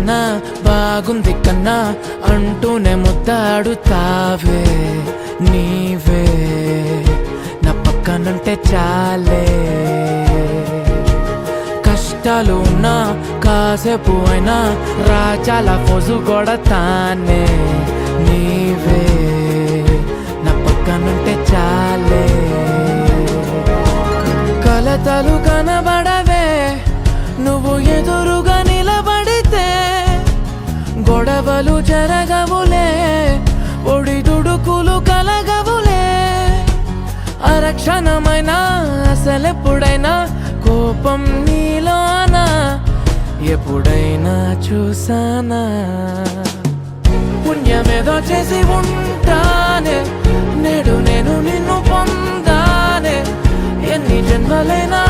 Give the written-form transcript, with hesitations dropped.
కన్నా బాగుంది కన్నా అంటూనే ముద్దాడుతావే నీవే నా పక్కనుంటే చాలే కష్టాలు ఉన్నా కాసేపు అయినా రాజాల ఫోజు కొడతానే నీవే నా పక్కనుంటే చాలే కలతలు కనబడవే నువ్వు ఎదురుగా నిలబడితే గొడవలు జరగవులే ఒడిదుడుకులు కలగవులే అరక్షణమైనా అసలెప్పుడైనా కోపం నీలోనా ఎప్పుడైనా చూసానా పుణ్యమేదో చేసి ఉంటానే నేడు నేను నిన్ను పొందానే ఎన్ని జన్మలైనా